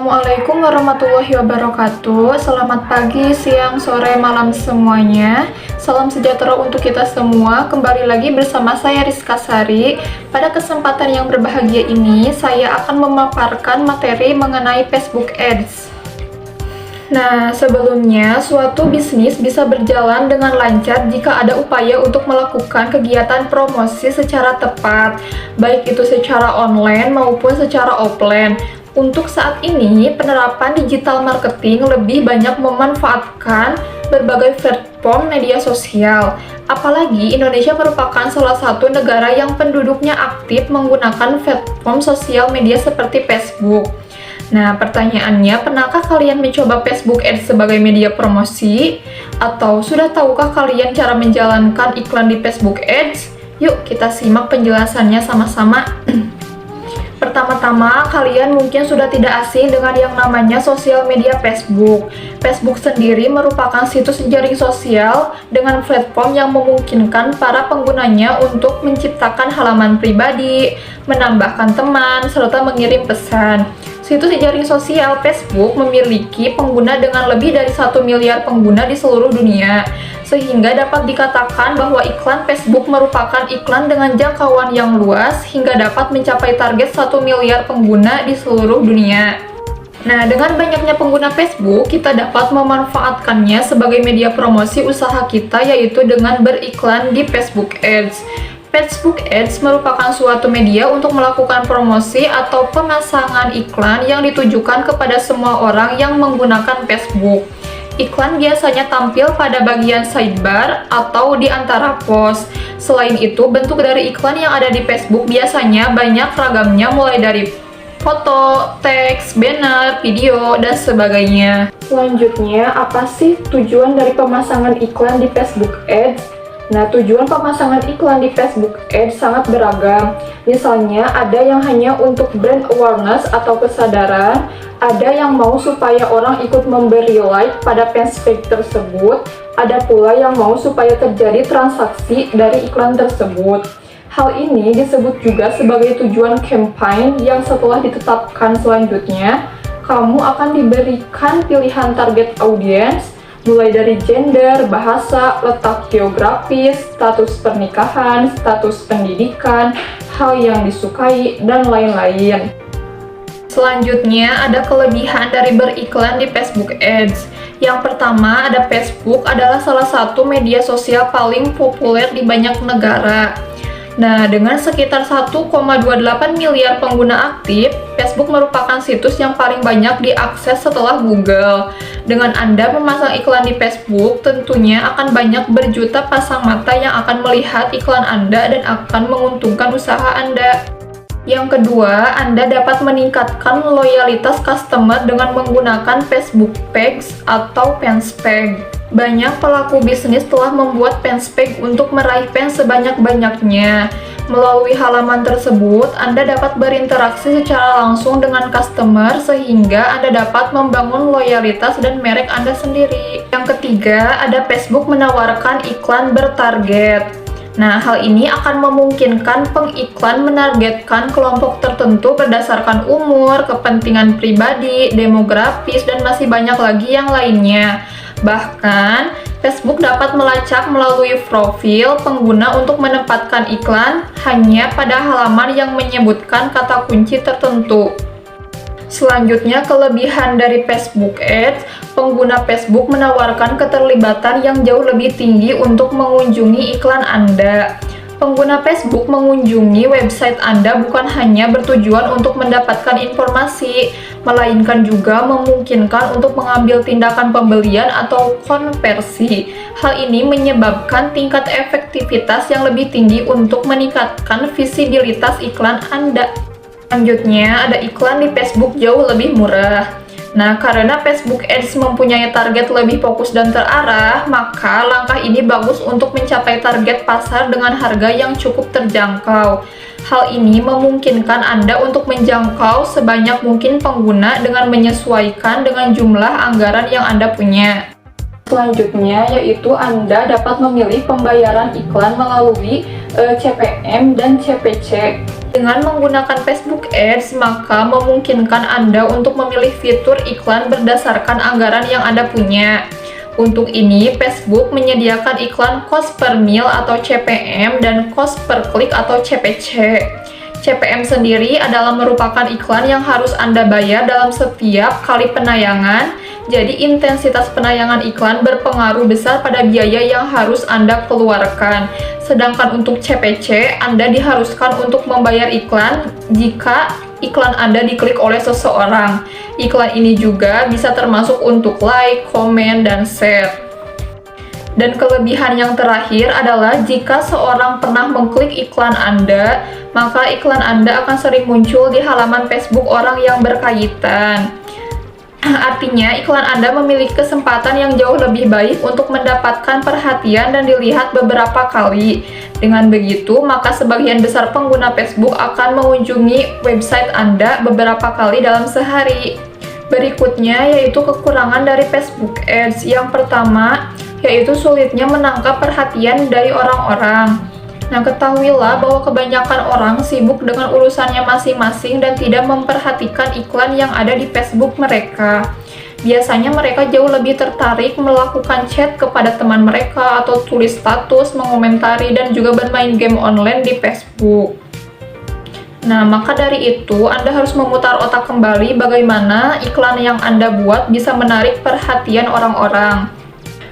Assalamualaikum warahmatullahi wabarakatuh. Selamat pagi, siang, sore, malam semuanya. Salam sejahtera untuk kita semua. Kembali lagi bersama saya Rizka Sari. Pada kesempatan yang berbahagia ini, saya akan memaparkan materi mengenai Facebook Ads. Nah, sebelumnya, suatu bisnis bisa berjalan dengan lancar jika ada upaya untuk melakukan kegiatan promosi secara tepat, baik itu secara online maupun secara offline. Untuk saat ini, penerapan digital marketing lebih banyak memanfaatkan berbagai platform media sosial. Apalagi Indonesia merupakan salah satu negara yang penduduknya aktif menggunakan platform sosial media seperti Facebook. Nah, pertanyaannya, pernahkah kalian mencoba Facebook Ads sebagai media promosi? Atau sudah tahukah kalian cara menjalankan iklan di Facebook Ads? Yuk, kita simak penjelasannya sama-sama. Pertama-tama, kalian mungkin sudah tidak asing dengan yang namanya sosial media Facebook. Facebook sendiri merupakan situs jaring sosial dengan platform yang memungkinkan para penggunanya untuk menciptakan halaman pribadi, menambahkan teman, serta mengirim pesan. Situs jaring sosial Facebook memiliki pengguna dengan lebih dari 1 miliar pengguna di seluruh dunia, sehingga dapat dikatakan bahwa iklan Facebook merupakan iklan dengan jangkauan yang luas hingga dapat mencapai target 1 miliar pengguna di seluruh dunia. Nah, dengan banyaknya pengguna Facebook, kita dapat memanfaatkannya sebagai media promosi usaha kita, yaitu dengan beriklan di Facebook Ads. Facebook Ads merupakan suatu media untuk melakukan promosi atau pemasangan iklan yang ditujukan kepada semua orang yang menggunakan Facebook. Iklan biasanya tampil pada bagian sidebar atau di antara post. Selain itu, bentuk dari iklan yang ada di Facebook biasanya banyak ragamnya, mulai dari foto, teks, banner, video, dan sebagainya. Selanjutnya, apa sih tujuan dari pemasangan iklan di Facebook Ads? Nah, tujuan pemasangan iklan di Facebook Ads sangat beragam. Misalnya, ada yang hanya untuk brand awareness atau kesadaran, ada yang mau supaya orang ikut memberi like pada fanspage tersebut, ada pula yang mau supaya terjadi transaksi dari iklan tersebut. Hal ini disebut juga sebagai tujuan campaign yang setelah ditetapkan selanjutnya, kamu akan diberikan pilihan target audience, mulai dari gender, bahasa, letak geografis, status pernikahan, status pendidikan, hal yang disukai, dan lain-lain. Selanjutnya, ada kelebihan dari beriklan di Facebook Ads. Yang pertama, ada Facebook adalah salah satu media sosial paling populer di banyak negara. Nah, dengan sekitar 1,28 miliar pengguna aktif, Facebook merupakan situs yang paling banyak diakses setelah Google. Dengan Anda memasang iklan di Facebook, tentunya akan banyak berjuta pasang mata yang akan melihat iklan Anda dan akan menguntungkan usaha Anda. Yang kedua, Anda dapat meningkatkan loyalitas customer dengan menggunakan Facebook Page atau fanspage. Banyak pelaku bisnis telah membuat fanspage untuk meraih fans sebanyak-banyaknya. Melalui halaman tersebut, Anda dapat berinteraksi secara langsung dengan customer sehingga Anda dapat membangun loyalitas dan merek Anda sendiri. Yang ketiga, ada Facebook menawarkan iklan bertarget. Nah, hal ini akan memungkinkan pengiklan menargetkan kelompok tertentu berdasarkan umur, kepentingan pribadi, demografis, dan masih banyak lagi yang lainnya. Bahkan, Facebook dapat melacak melalui profil pengguna untuk menempatkan iklan hanya pada halaman yang menyebutkan kata kunci tertentu. Selanjutnya, kelebihan dari Facebook Ads, pengguna Facebook menawarkan keterlibatan yang jauh lebih tinggi untuk mengunjungi iklan Anda. Pengguna Facebook mengunjungi website Anda bukan hanya bertujuan untuk mendapatkan informasi, melainkan juga memungkinkan untuk mengambil tindakan pembelian atau konversi. Hal ini menyebabkan tingkat efektivitas yang lebih tinggi untuk meningkatkan visibilitas iklan Anda. Selanjutnya, ada iklan di Facebook jauh lebih murah. Nah, karena Facebook Ads mempunyai target lebih fokus dan terarah, maka langkah ini bagus untuk mencapai target pasar dengan harga yang cukup terjangkau. Hal ini memungkinkan Anda untuk menjangkau sebanyak mungkin pengguna dengan menyesuaikan dengan jumlah anggaran yang Anda punya. Selanjutnya, yaitu Anda dapat memilih pembayaran iklan melalui CPM dan CPC. Dengan menggunakan Facebook Ads, maka memungkinkan Anda untuk memilih fitur iklan berdasarkan anggaran yang Anda punya. Untuk ini, Facebook menyediakan iklan cost per mil atau CPM dan cost per klik atau CPC. CPM sendiri adalah merupakan iklan yang harus Anda bayar dalam setiap kali penayangan. Jadi intensitas penayangan iklan berpengaruh besar pada biaya yang harus Anda keluarkan. Sedangkan untuk CPC, Anda diharuskan untuk membayar iklan jika iklan Anda diklik oleh seseorang. Iklan ini juga bisa termasuk untuk like, komen, dan share. Dan kelebihan yang terakhir adalah jika seorang pernah mengklik iklan Anda, maka iklan Anda akan sering muncul di halaman Facebook orang yang berkaitan. Artinya, iklan Anda memiliki kesempatan yang jauh lebih baik untuk mendapatkan perhatian dan dilihat beberapa kali. Dengan begitu, maka sebagian besar pengguna Facebook akan mengunjungi website Anda beberapa kali dalam sehari. Berikutnya yaitu kekurangan dari Facebook Ads. Yang pertama, yaitu sulitnya menangkap perhatian dari orang-orang. Nah, ketahuilah bahwa kebanyakan orang sibuk dengan urusannya masing-masing dan tidak memperhatikan iklan yang ada di Facebook mereka. Biasanya mereka jauh lebih tertarik melakukan chat kepada teman mereka atau tulis status, mengomentari, dan juga bermain game online di Facebook. Nah, maka dari itu, Anda harus memutar otak kembali bagaimana iklan yang Anda buat bisa menarik perhatian orang-orang.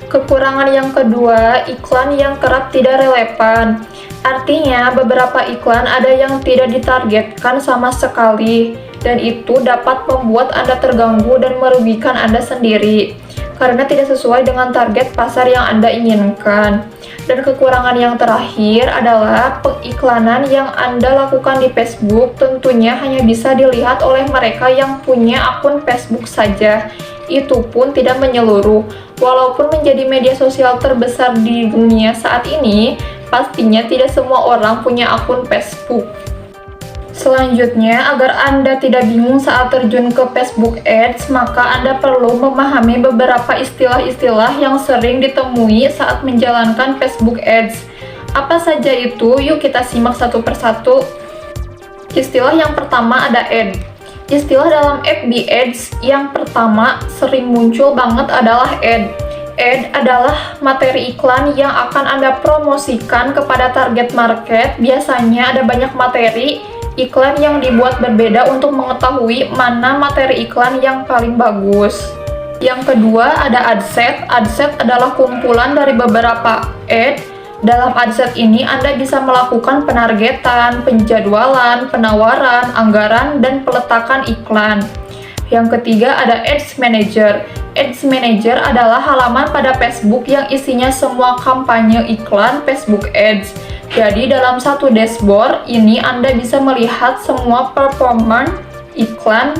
Kekurangan yang kedua, iklan yang kerap tidak relevan. Artinya, beberapa iklan ada yang tidak ditargetkan sama sekali, dan itu dapat membuat Anda terganggu dan merugikan Anda sendiri, karena tidak sesuai dengan target pasar yang Anda inginkan. Dan kekurangan yang terakhir adalah pengiklanan yang Anda lakukan di Facebook tentunya hanya bisa dilihat oleh mereka yang punya akun Facebook saja. Itu pun tidak menyeluruh. Walaupun menjadi media sosial terbesar di dunia saat ini, pastinya tidak semua orang punya akun Facebook. Selanjutnya, agar Anda tidak bingung saat terjun ke Facebook Ads, maka Anda perlu memahami beberapa istilah-istilah yang sering ditemui saat menjalankan Facebook Ads. Apa saja itu? Yuk kita simak satu persatu. Istilah yang pertama ada ad. Istilah dalam FB Ads yang pertama sering muncul banget adalah ad. Ad adalah materi iklan yang akan Anda promosikan kepada target market. Biasanya ada banyak materi iklan yang dibuat berbeda untuk mengetahui mana materi iklan yang paling bagus. Yang kedua ada adset. Adset adalah kumpulan dari beberapa ad. Dalam adset ini Anda bisa melakukan penargetan, penjadwalan, penawaran, anggaran, dan peletakan iklan. Yang ketiga ada Ads Manager. Ads Manager adalah halaman pada Facebook yang isinya semua kampanye iklan Facebook Ads. Jadi dalam satu dashboard ini Anda bisa melihat semua performa iklan.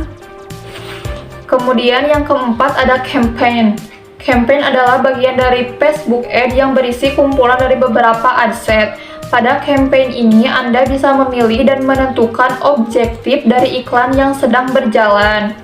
Kemudian yang keempat ada campaign. Campaign adalah bagian dari Facebook Ad yang berisi kumpulan dari beberapa adset. Pada campaign ini Anda bisa memilih dan menentukan objektif dari iklan yang sedang berjalan.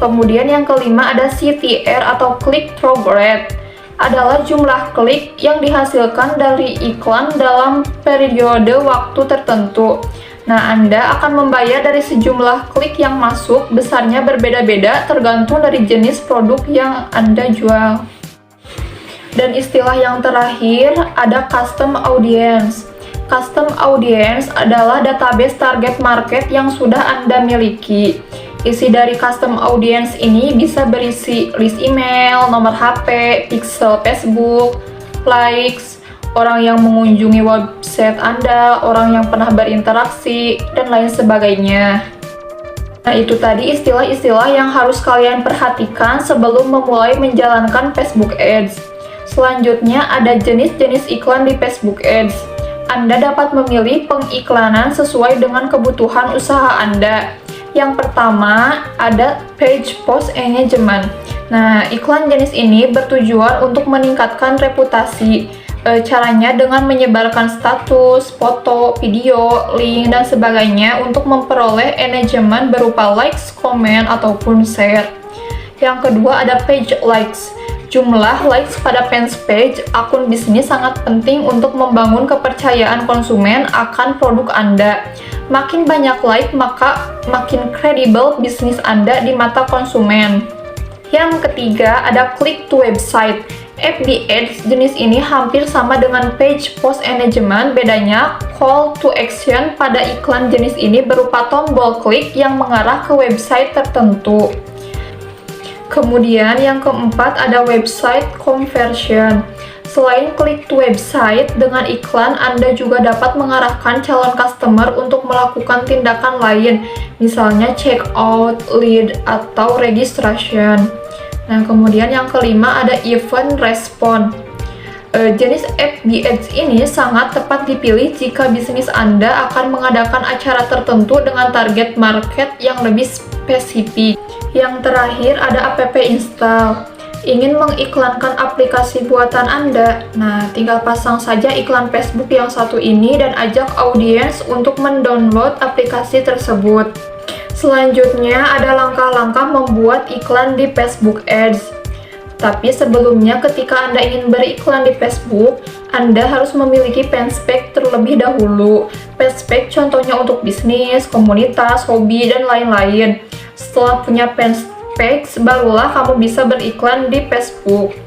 Kemudian yang kelima ada CTR atau click through rate. Adalah jumlah klik yang dihasilkan dari iklan dalam periode waktu tertentu. Nah, Anda akan membayar dari sejumlah klik yang masuk, besarnya berbeda-beda tergantung dari jenis produk yang Anda jual. Dan istilah yang terakhir ada custom audience. Custom audience adalah database target market yang sudah Anda miliki. Isi dari custom audience ini bisa berisi list email, nomor HP, pixel Facebook, likes, orang yang mengunjungi website Anda, orang yang pernah berinteraksi, dan lain sebagainya. Nah, itu tadi istilah-istilah yang harus kalian perhatikan sebelum memulai menjalankan Facebook Ads. Selanjutnya ada jenis-jenis iklan di Facebook Ads. Anda dapat memilih pengiklanan sesuai dengan kebutuhan usaha Anda. Yang pertama ada page post engagement. Nah, iklan jenis ini bertujuan untuk meningkatkan reputasi. Caranya dengan menyebarkan status, foto, video, link, dan sebagainya untuk memperoleh engagement berupa likes, komen, ataupun share. Yang kedua ada page likes. Jumlah likes pada fans page akun bisnis sangat penting untuk membangun kepercayaan konsumen akan produk Anda. Makin banyak like, maka makin kredibel bisnis Anda di mata konsumen. Yang ketiga, ada click to website. FB Ads jenis ini hampir sama dengan page post engagement, bedanya call to action pada iklan jenis ini berupa tombol klik yang mengarah ke website tertentu. Kemudian yang keempat ada website conversion. Selain klik to website, dengan iklan Anda juga dapat mengarahkan calon customer untuk melakukan tindakan lain, misalnya check out, lead, atau registration. Nah, kemudian yang kelima ada event response. Jenis FB Ads ini sangat tepat dipilih jika bisnis Anda akan mengadakan acara tertentu dengan target market yang lebih spesifik. Yang terakhir ada app install. Ingin mengiklankan aplikasi buatan Anda? Nah, tinggal pasang saja iklan Facebook yang satu ini dan ajak audiens untuk mendownload aplikasi tersebut. Selanjutnya ada langkah-langkah membuat iklan di Facebook Ads. Tapi sebelumnya ketika Anda ingin beriklan di Facebook, Anda harus memiliki page terlebih dahulu. Page contohnya untuk bisnis, komunitas, hobi, dan lain-lain. Setelah punya page, barulah kamu bisa beriklan di Facebook.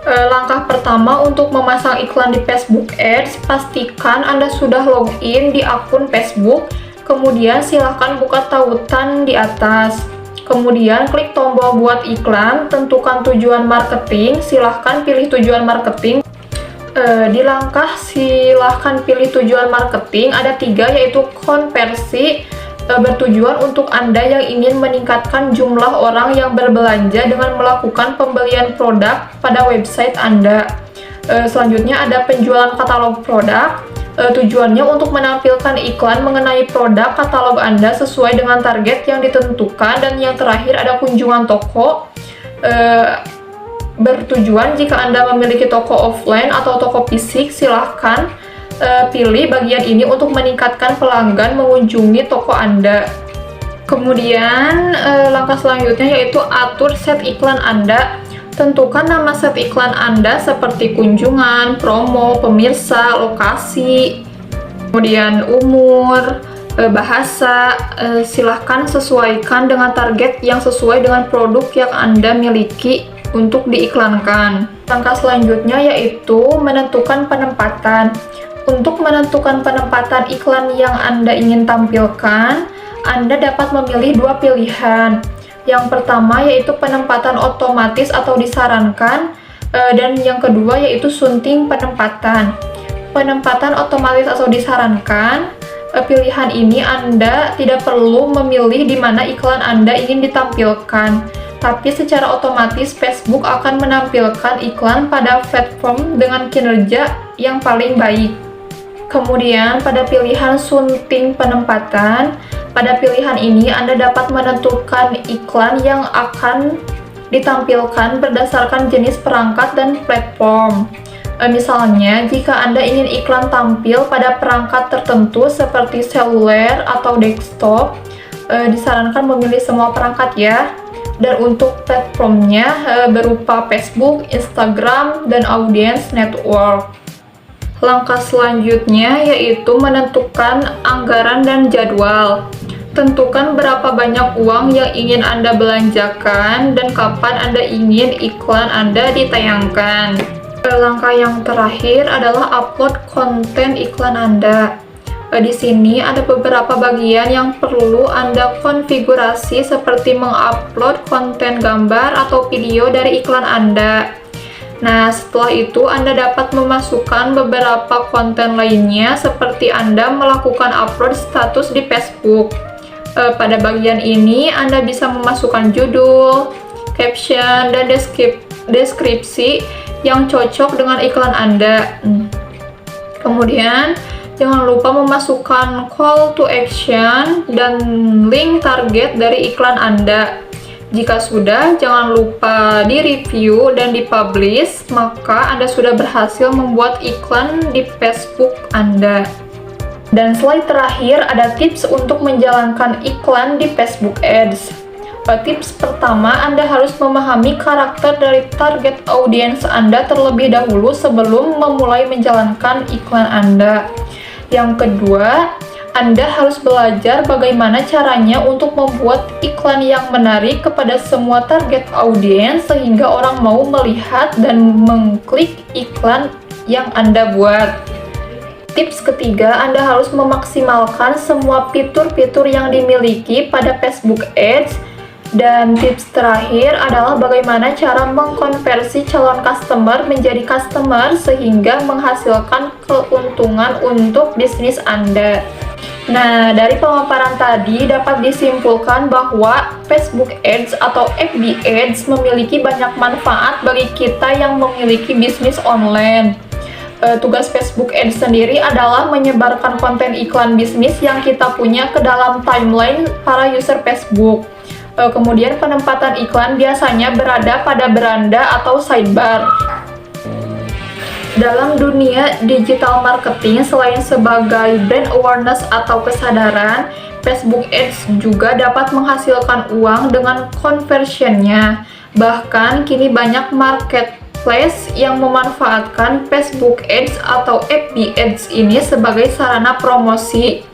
Langkah pertama untuk memasang iklan di Facebook Ads, pastikan Anda sudah login di akun Facebook. Kemudian silakan buka tautan di atas. Kemudian klik tombol buat iklan, tentukan tujuan marketing, silahkan pilih tujuan marketing. Di langkah silahkan pilih tujuan marketing, ada 3 yaitu konversi, bertujuan untuk Anda yang ingin meningkatkan jumlah orang yang berbelanja dengan melakukan pembelian produk pada website Anda. Selanjutnya ada penjualan katalog produk. Tujuannya untuk menampilkan iklan mengenai produk katalog Anda sesuai dengan target yang ditentukan. Dan yang terakhir ada kunjungan toko. Bertujuan jika Anda memiliki toko offline atau toko fisik, silahkan pilih bagian ini untuk meningkatkan pelanggan mengunjungi toko Anda. Kemudian langkah selanjutnya yaitu atur set iklan Anda. Tentukan nama set iklan Anda seperti kunjungan, promo, pemirsa, lokasi, kemudian umur, bahasa. Silahkan sesuaikan dengan target yang sesuai dengan produk yang Anda miliki untuk diiklankan. Langkah selanjutnya yaitu menentukan penempatan. Untuk menentukan penempatan iklan yang Anda ingin tampilkan, Anda dapat memilih 2 pilihan. Yang pertama yaitu penempatan otomatis atau disarankan, dan yang kedua yaitu sunting penempatan. Penempatan otomatis atau disarankan, pilihan ini Anda tidak perlu memilih di mana iklan Anda ingin ditampilkan, tapi secara otomatis Facebook akan menampilkan iklan pada platform dengan kinerja yang paling baik. Kemudian pada pilihan sunting penempatan, pada pilihan ini Anda dapat menentukan iklan yang akan ditampilkan berdasarkan jenis perangkat dan platform. Misalnya, jika Anda ingin iklan tampil pada perangkat tertentu seperti seluler atau desktop, disarankan memilih semua perangkat ya. Dan untuk platformnya berupa Facebook, Instagram, dan Audience Network. Langkah selanjutnya yaitu menentukan anggaran dan jadwal. Tentukan berapa banyak uang yang ingin Anda belanjakan dan kapan Anda ingin iklan Anda ditayangkan. Langkah yang terakhir adalah upload konten iklan Anda. Di sini ada beberapa bagian yang perlu Anda konfigurasi seperti mengupload konten gambar atau video dari iklan Anda. Nah, setelah itu Anda dapat memasukkan beberapa konten lainnya seperti Anda melakukan upload status di Facebook. Pada bagian ini Anda bisa memasukkan judul, caption, dan deskripsi yang cocok dengan iklan Anda. Kemudian, jangan lupa memasukkan call to action dan link target dari iklan Anda. Jika sudah, jangan lupa di-review dan di-publish, maka Anda sudah berhasil membuat iklan di Facebook Anda. Dan slide terakhir ada tips untuk menjalankan iklan di Facebook Ads. Tips pertama, Anda harus memahami karakter dari target audiens Anda terlebih dahulu sebelum memulai menjalankan iklan Anda. Yang kedua, Anda harus belajar bagaimana caranya untuk membuat iklan yang menarik kepada semua target audiens sehingga orang mau melihat dan mengklik iklan yang Anda buat. Tips ketiga, Anda harus memaksimalkan semua fitur-fitur yang dimiliki pada Facebook Ads. Dan tips terakhir adalah bagaimana cara mengkonversi calon customer menjadi customer sehingga menghasilkan keuntungan untuk bisnis Anda. Nah, dari pemaparan tadi dapat disimpulkan bahwa Facebook Ads atau FB Ads memiliki banyak manfaat bagi kita yang memiliki bisnis online. Tugas Facebook Ads sendiri adalah menyebarkan konten iklan bisnis yang kita punya ke dalam timeline para user Facebook. Kemudian penempatan iklan biasanya berada pada beranda atau sidebar. Dalam dunia digital marketing, selain sebagai brand awareness atau kesadaran, Facebook Ads juga dapat menghasilkan uang dengan conversion-nya. Bahkan kini banyak marketplace yang memanfaatkan Facebook Ads atau FB Ads ini sebagai sarana promosi.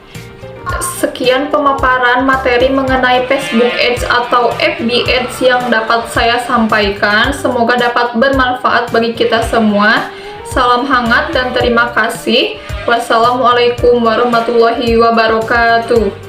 Sekian pemaparan materi mengenai Facebook Ads atau FB Ads yang dapat saya sampaikan. Semoga dapat bermanfaat bagi kita semua. Salam hangat dan terima kasih. Wassalamualaikum warahmatullahi wabarakatuh.